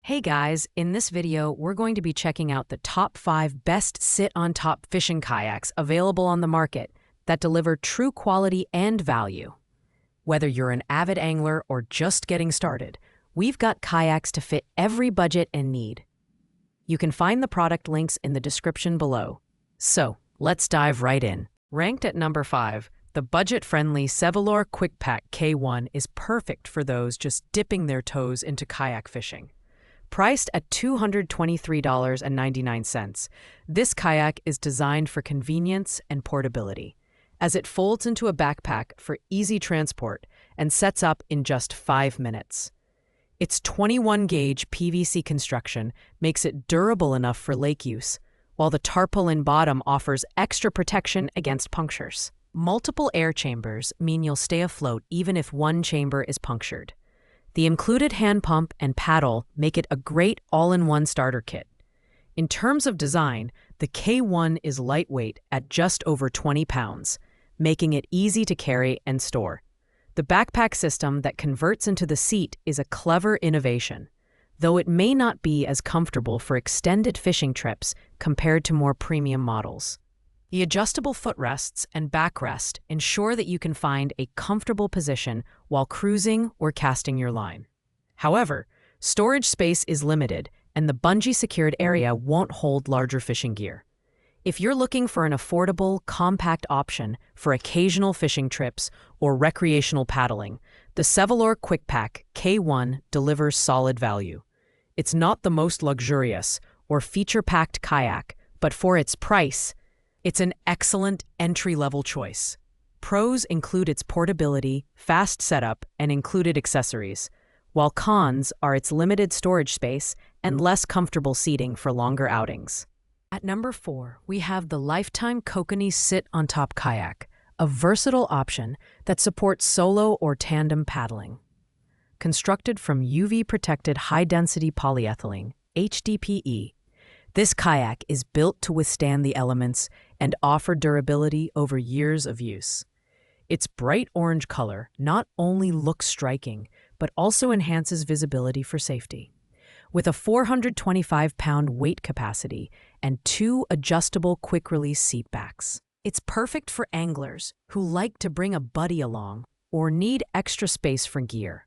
Hey guys, in this video, we're going to be checking out the top 5 best sit-on-top fishing kayaks available on the market that deliver true quality and value. Whether you're an avid angler or just getting started, we've got kayaks to fit every budget and need. You can find the product links in the description below. So, let's dive right in. Ranked at number 5, the budget-friendly Sevalor Quick Pack K1 is perfect for those just dipping their toes into kayak fishing. Priced at $223.99, this kayak is designed for convenience and portability, as it folds into a backpack for easy transport and sets up in just 5 minutes. Its 21-gauge PVC construction makes it durable enough for lake use, while the tarpaulin bottom offers extra protection against punctures. Multiple air chambers mean you'll stay afloat even if one chamber is punctured. The included hand pump and paddle make it a great all-in-one starter kit. In terms of design, the K1 is lightweight at just over 20 pounds, making it easy to carry and store. The backpack system that converts into the seat is a clever innovation, though it may not be as comfortable for extended fishing trips compared to more premium models. The adjustable footrests and backrest ensure that you can find a comfortable position while cruising or casting your line. However, storage space is limited, and the bungee-secured area won't hold larger fishing gear. If you're looking for an affordable, compact option for occasional fishing trips or recreational paddling, the Sevalor Quick Pack K1 delivers solid value. It's not the most luxurious or feature-packed kayak, but for its price, it's an excellent entry-level choice. Pros include its portability, fast setup, and included accessories, while cons are its limited storage space and less comfortable seating for longer outings. At number 4, we have the Lifetime Kokanee Sit-on-Top Kayak, a versatile option that supports solo or tandem paddling. Constructed from UV-protected high-density polyethylene, HDPE, this kayak is built to withstand the elements and offer durability over years of use. Its bright orange color not only looks striking, but also enhances visibility for safety. With a 425-pound weight capacity and 2 adjustable quick-release seat backs, it's perfect for anglers who like to bring a buddy along or need extra space for gear.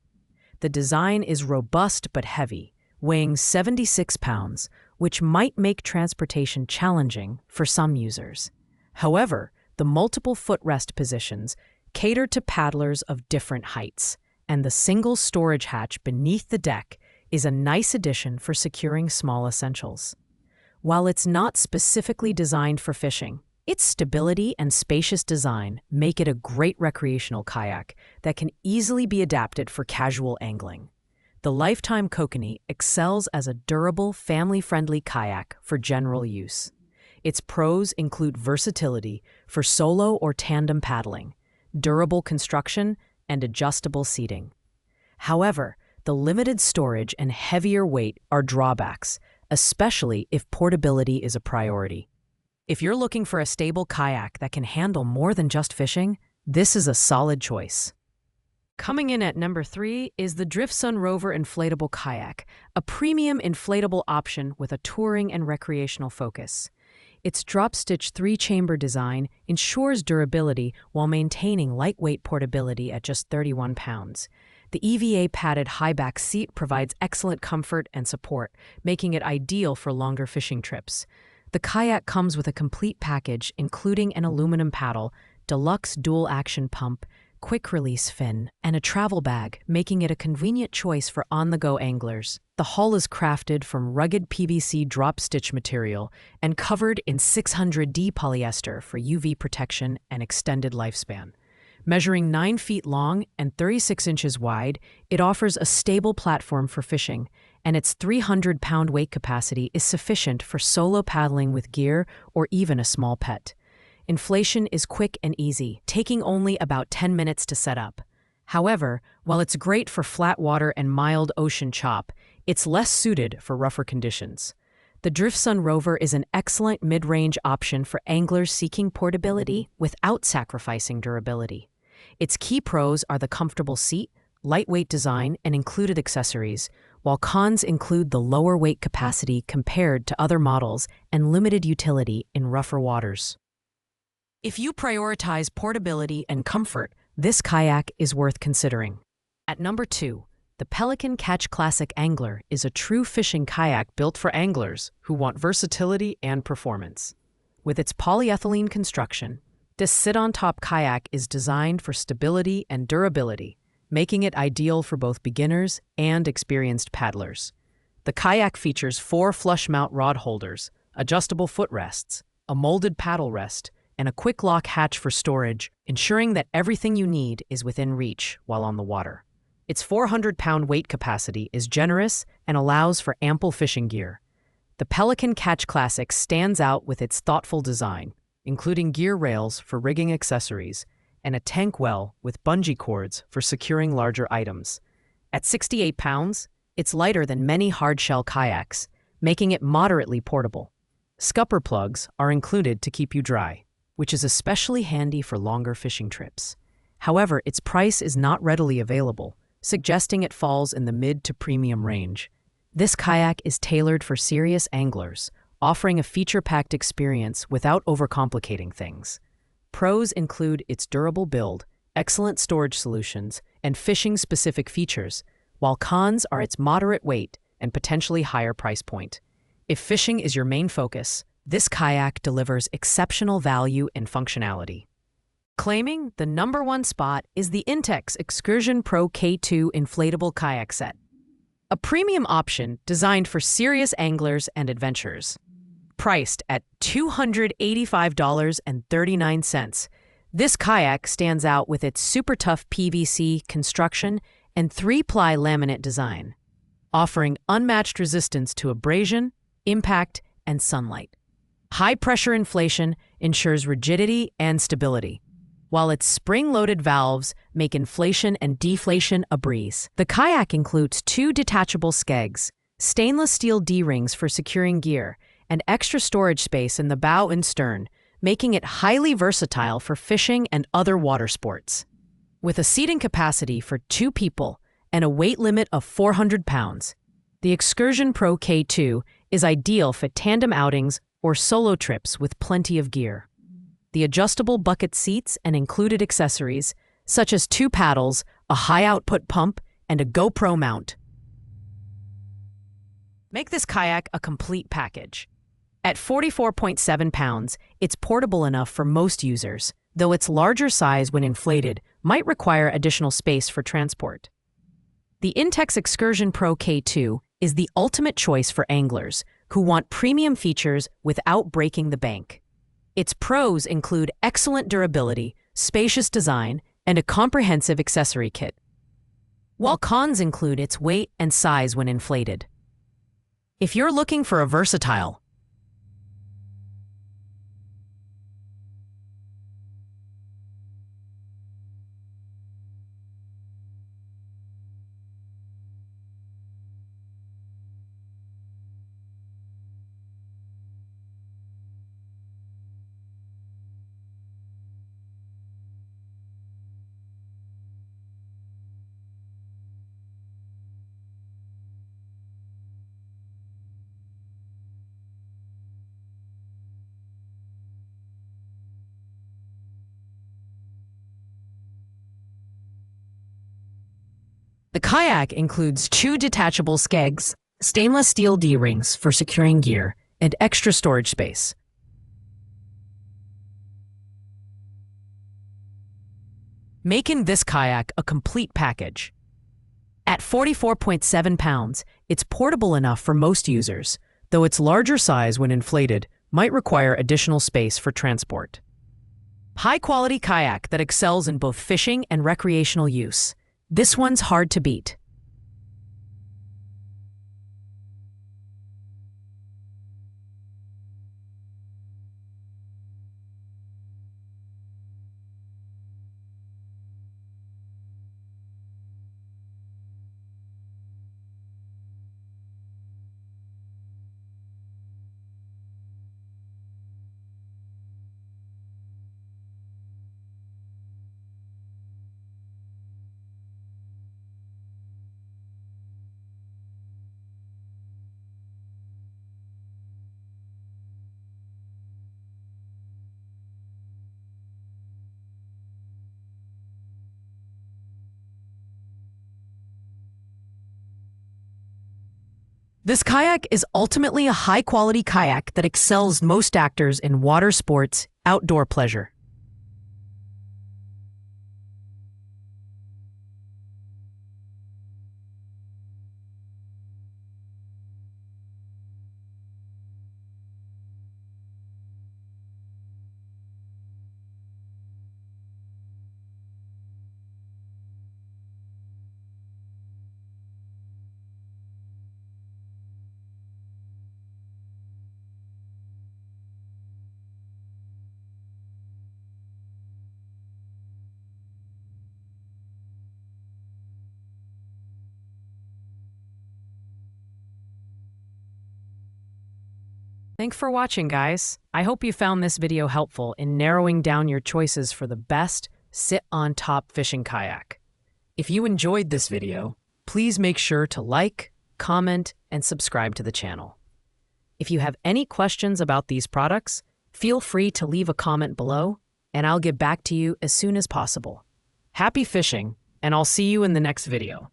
The design is robust but heavy, weighing 76 pounds, which might make transportation challenging for some users. However, the multiple footrest positions cater to paddlers of different heights, and the single storage hatch beneath the deck is a nice addition for securing small essentials. While it's not specifically designed for fishing, its stability and spacious design make it a great recreational kayak that can easily be adapted for casual angling. The Lifetime Kokanee excels as a durable, family-friendly kayak for general use. Its pros include versatility for solo or tandem paddling, durable construction, and adjustable seating. However, the limited storage and heavier weight are drawbacks, especially if portability is a priority. If you're looking for a stable kayak that can handle more than just fishing, this is a solid choice. Coming in at number 3 is the Driftsun Rover Inflatable Kayak, a premium inflatable option with a touring and recreational focus. Its drop-stitch 3-chamber design ensures durability while maintaining lightweight portability at just 31 pounds. The EVA-padded high-back seat provides excellent comfort and support, making it ideal for longer fishing trips. The kayak comes with a complete package including an aluminum paddle, deluxe dual-action pump, quick-release fin, and a travel bag, making it a convenient choice for on-the-go anglers. The hull is crafted from rugged PVC drop-stitch material and covered in 600D polyester for UV protection and extended lifespan. Measuring 9 feet long and 36 inches wide, it offers a stable platform for fishing, and its 300-pound weight capacity is sufficient for solo paddling with gear or even a small pet. Inflation is quick and easy, taking only about 10 minutes to set up. However, while it's great for flat water and mild ocean chop, it's less suited for rougher conditions. The Driftsun Rover is an excellent mid-range option for anglers seeking portability without sacrificing durability. Its key pros are the comfortable seat, lightweight design, and included accessories, while cons include the lower weight capacity compared to other models and limited utility in rougher waters. If you prioritize portability and comfort, this kayak is worth considering. At number 2, the Pelican Catch Classic Angler is a true fishing kayak built for anglers who want versatility and performance. With its polyethylene construction, this sit-on-top kayak is designed for stability and durability, making it ideal for both beginners and experienced paddlers. The kayak features 4 flush mount rod holders, adjustable footrests, a molded paddle rest, and a quick lock hatch for storage, ensuring that everything you need is within reach while on the water. Its 400-pound weight capacity is generous and allows for ample fishing gear. The Pelican Catch Classic stands out with its thoughtful design, including gear rails for rigging accessories and a tank well with bungee cords for securing larger items. At 68 pounds, it's lighter than many hardshell kayaks, making it moderately portable. Scupper plugs are included to keep you dry, which is especially handy for longer fishing trips. However, its price is not readily available, suggesting it falls in the mid to premium range. This kayak is tailored for serious anglers, offering a feature-packed experience without overcomplicating things. Pros include its durable build, excellent storage solutions, and fishing-specific features, while cons are its moderate weight and potentially higher price point. If fishing is your main focus, this kayak delivers exceptional value and functionality. Claiming the number 1 spot is the Intex Excursion Pro K2 inflatable kayak set, a premium option designed for serious anglers and adventurers. Priced at $285.39, this kayak stands out with its super tough PVC construction and 3-ply laminate design, offering unmatched resistance to abrasion, impact, and sunlight. High-pressure inflation ensures rigidity and stability, while its spring-loaded valves make inflation and deflation a breeze. The kayak includes 2 detachable skegs, stainless steel D-rings for securing gear, and extra storage space in the bow and stern, making it highly versatile for fishing and other water sports. With a seating capacity for 2 people and a weight limit of 400 pounds, the Excursion Pro K2 is ideal for tandem outings or solo trips with plenty of gear. The adjustable bucket seats and included accessories, such as 2 paddles, a high-output pump, and a GoPro mount, make this kayak a complete package. At 44.7 pounds, it's portable enough for most users, though its larger size when inflated might require additional space for transport. The Intex Excursion Pro K2 is the ultimate choice for anglers who want premium features without breaking the bank. Its pros include excellent durability, spacious design, and a comprehensive accessory kit, while cons include its weight and size when inflated. If you're looking for a versatile, the kayak includes 2 detachable skegs, stainless steel D-rings for securing gear, and extra storage space, making this kayak a complete package. At 44.7 pounds, it's portable enough for most users, though its larger size when inflated might require additional space for transport. High-quality kayak that excels in both fishing and recreational use. This one's hard to beat. This kayak is ultimately a high-quality kayak that excels most actors in water sports, outdoor pleasure. Thanks for watching, guys. I hope you found this video helpful in narrowing down your choices for the best sit-on-top fishing kayak. If you enjoyed this video, please make sure to like, comment, and subscribe to the channel. If you have any questions about these products, feel free to leave a comment below, and I'll get back to you as soon as possible. Happy fishing, and I'll see you in the next video.